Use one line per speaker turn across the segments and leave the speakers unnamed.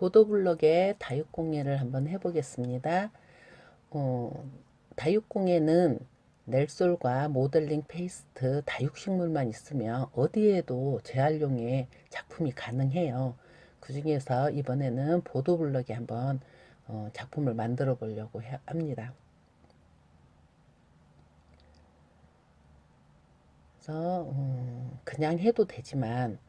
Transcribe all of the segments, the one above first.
보도블럭의 다육공예를 한번 해보겠습니다. 어, 다육공예는 넬솔과 모델링 페이스트, 다육식물만 있으면 어디에도 재활용의 작품이 가능해요. 그 중에서 이번에는 보도블럭에 한번 작품을 만들어 보려고 합니다. 그래서 그냥 해도 되지만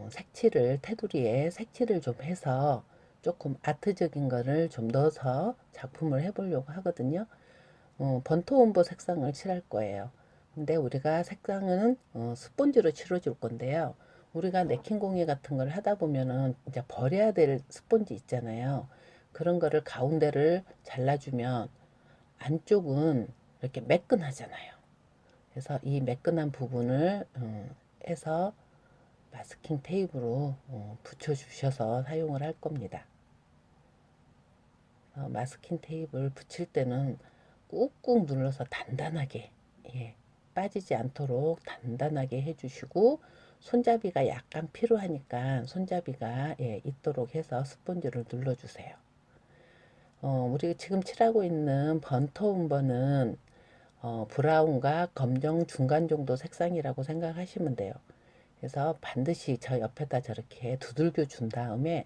색칠을 테두리에 색칠을 좀 해서 조금 아트적인 거를 좀 넣어서 작품을 해보려고 하거든요. 번토온보 색상을 칠할 거예요. 근데 우리가 색상은 스펀지로 칠해줄 건데요. 우리가 네킹 공예 같은 걸 하다 보면은 이제 버려야 될 스펀지 있잖아요. 그런 거를 가운데를 잘라주면 안쪽은 이렇게 매끈하잖아요. 그래서 이 매끈한 부분을 해서 마스킹 테이프로 붙여주셔서 사용을 할 겁니다. 마스킹 테이프를 붙일 때는 꾹꾹 눌러서 단단하게, 예, 빠지지 않도록 단단하게 해주시고, 손잡이가 약간 필요하니까 손잡이가 있도록 해서 스펀지를 눌러주세요. 우리 지금 칠하고 있는 번터움버는 브라운과 검정 중간 정도 색상이라고 생각하시면 돼요. 그래서 반드시 저 옆에다 저렇게 두들겨 준 다음에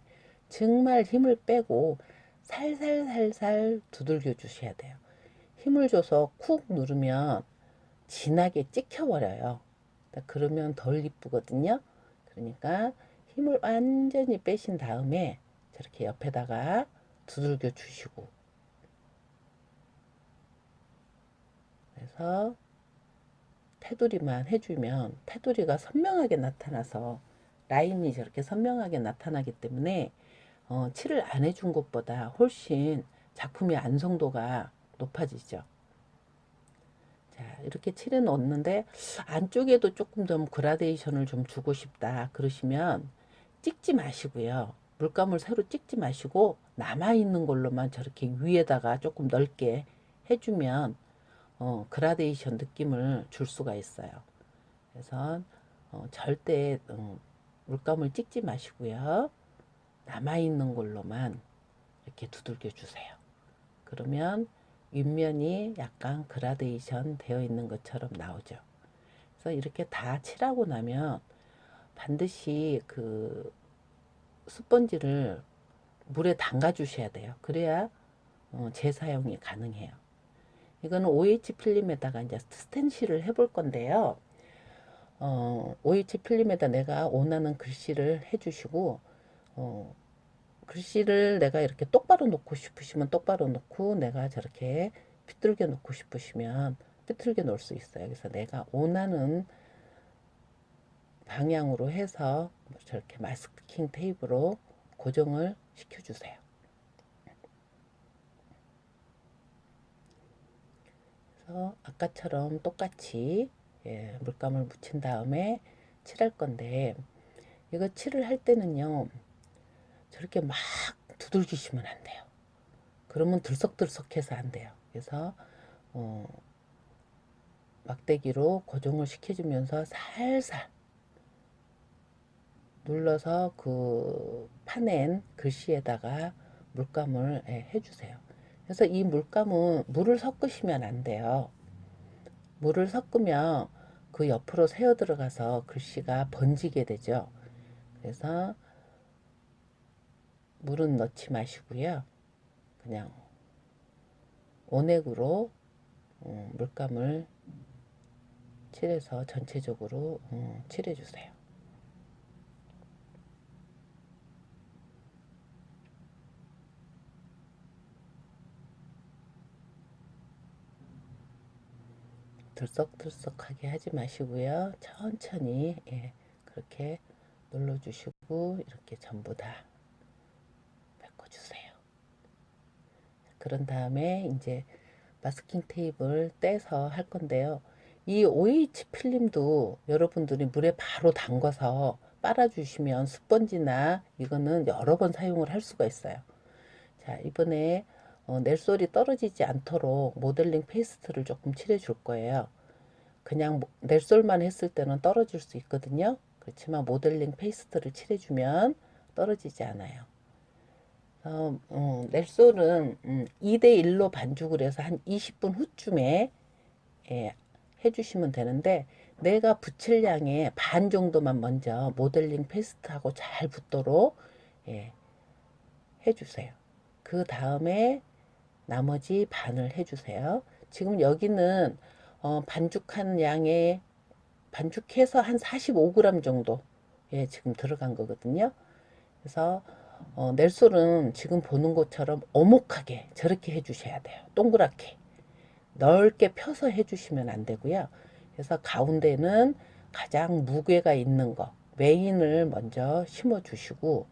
정말 힘을 빼고 살살살살 두들겨 주셔야 돼요. 힘을 줘서 쿡 누르면 진하게 찍혀버려요. 그러면 덜 이쁘거든요. 그러니까 힘을 완전히 빼신 다음에 저렇게 옆에다가 두들겨 주시고, 그래서 테두리만 해주면 테두리가 선명하게 나타나서 라인이 저렇게 선명하게 나타나기 때문에 칠을 안 해준 것보다 훨씬 작품의 완성도가 높아지죠. 자, 이렇게 칠해 놓는데 안쪽에도 조금 더 그라데이션을 좀 주고 싶다 그러시면 찍지 마시고요. 물감을 새로 찍지 마시고 남아있는 걸로만 저렇게 위에다가 조금 넓게 해주면 그라데이션 느낌을 줄 수가 있어요. 그래서 절대 물감을 찍지 마시고요. 남아있는 걸로만 이렇게 두들겨 주세요. 그러면 윗면이 약간 그라데이션 되어 있는 것처럼 나오죠. 그래서 이렇게 다 칠하고 나면 반드시 그 스펀지를 물에 담가 주셔야 돼요. 그래야 재사용이 가능해요. 이거는 OH 필름에다가 이제 스텐실을 해볼 건데요. OH 필름에다 내가 원하는 글씨를 해주시고, 어, 글씨를 내가 이렇게 똑바로 놓고 싶으시면 똑바로 놓고, 내가 저렇게 비뚤게 놓고 싶으시면 비뚤게 놓을 수 있어요. 그래서 내가 원하는 방향으로 해서 저렇게 마스킹 테이프로 고정을 시켜주세요. 그래서 아까처럼 똑같이 물감을 묻힌 다음에 칠할 건데, 이거 칠을 할 때는요, 저렇게 막 두들기시면 안 돼요. 그러면 들썩들썩해서 안 돼요. 그래서 어, 막대기로 고정을 시켜주면서 살살 눌러서 그 파낸 글씨에다가 물감을 해주세요. 그래서 이 물감은 물을 섞으시면 안 돼요. 물을 섞으면 그 옆으로 새어 들어가서 글씨가 번지게 되죠. 그래서 물은 넣지 마시고요. 그냥 원액으로 물감을 칠해서 전체적으로 칠해주세요. 들썩들썩하게 하지 마시고요. 천천히 그렇게 눌러주시고 이렇게 전부 다 메꿔주세요. 그런 다음에 이제 마스킹 테이프를 떼서 할 건데요. 이 OH 필름도 여러분들이 물에 바로 담가서 빨아주시면 스펀지나 이거는 여러 번 사용을 할 수가 있어요. 자, 이번에 넬솔이 떨어지지 않도록 모델링 페이스트를 조금 칠해 줄 거예요. 그냥 넬솔만 했을 때는 떨어질 수 있거든요. 그렇지만 모델링 페이스트를 칠해주면 떨어지지 않아요. 넬솔은 2대1로 반죽을 해서 한 20분 후쯤에 예, 해주시면 되는데, 내가 붙일 양의 반 정도만 먼저 모델링 페이스트하고 잘 붙도록 예, 해주세요. 그 다음에 나머지 반을 해주세요. 지금 여기는 반죽한 양의 반죽해서 한 45g 정도 예, 지금 들어간 거거든요. 그래서 넬솔은 지금 보는 것처럼 오목하게 저렇게 해주셔야 돼요. 동그랗게 넓게 펴서 해주시면 안 되고요. 그래서 가운데는 가장 무게가 있는 거 메인을 먼저 심어 주시고,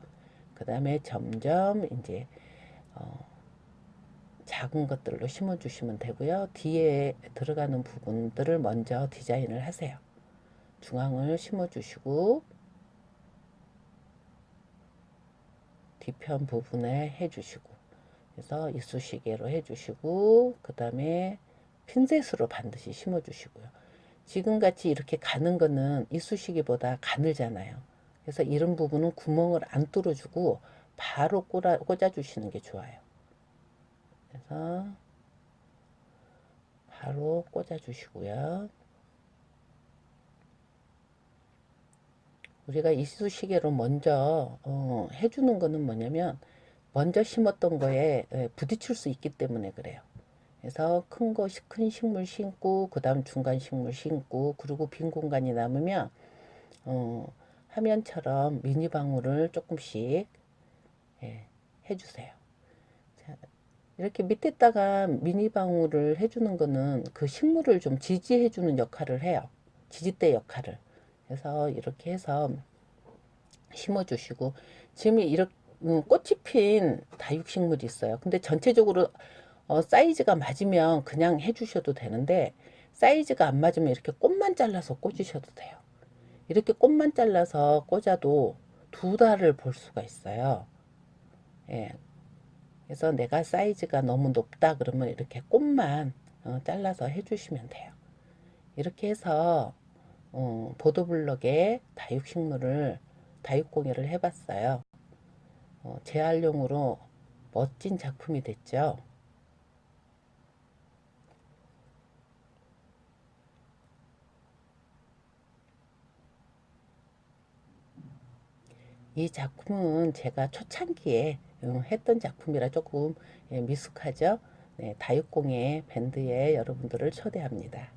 그 다음에 점점 이제 작은 것들로 심어 주시면 되고요. 뒤에 들어가는 부분들을 먼저 디자인을 하세요. 중앙을 심어 주시고 뒤편 부분에 해주시고, 그래서 이쑤시개로 해주시고, 그 다음에 핀셋으로 반드시 심어주시고요. 지금같이 이렇게 가는 거는 이쑤시개보다 가늘잖아요. 그래서 이런 부분은 구멍을 안 뚫어주고 바로 꽂아주시는 게 좋아요. 그래서 바로 꽂아주시고요. 우리가 이쑤시개로 먼저 해주는 거는 뭐냐면, 먼저 심었던 거에 부딪힐 수 있기 때문에 그래요. 그래서 큰 식물 심고, 그 다음 중간 식물 심고, 그리고 빈 공간이 남으면 화면처럼 미니 방울을 조금씩 예, 해주세요. 자, 이렇게 밑에다가 미니 방울을 해주는 거는 그 식물을 좀 지지해주는 역할을 해요. 지지대 역할을. 그래서 이렇게 해서 심어주시고, 지금 이렇게 꽃이 핀 다육식물이 있어요. 근데 전체적으로 사이즈가 맞으면 그냥 해주셔도 되는데, 사이즈가 안 맞으면 이렇게 꽃만 잘라서 꽂으셔도 돼요. 이렇게 꽃만 잘라서 꽂아도 2달을 볼 수가 있어요. 예. 그래서 내가 사이즈가 너무 높다 그러면 이렇게 꽃만 잘라서 해주시면 돼요. 이렇게 해서 보도블럭에 다육공예를 해봤어요. 재활용으로 멋진 작품이 됐죠. 이 작품은 제가 초창기에 했던 작품이라 조금 미숙하죠. 네, 다육공예 밴드에 여러분들을 초대합니다.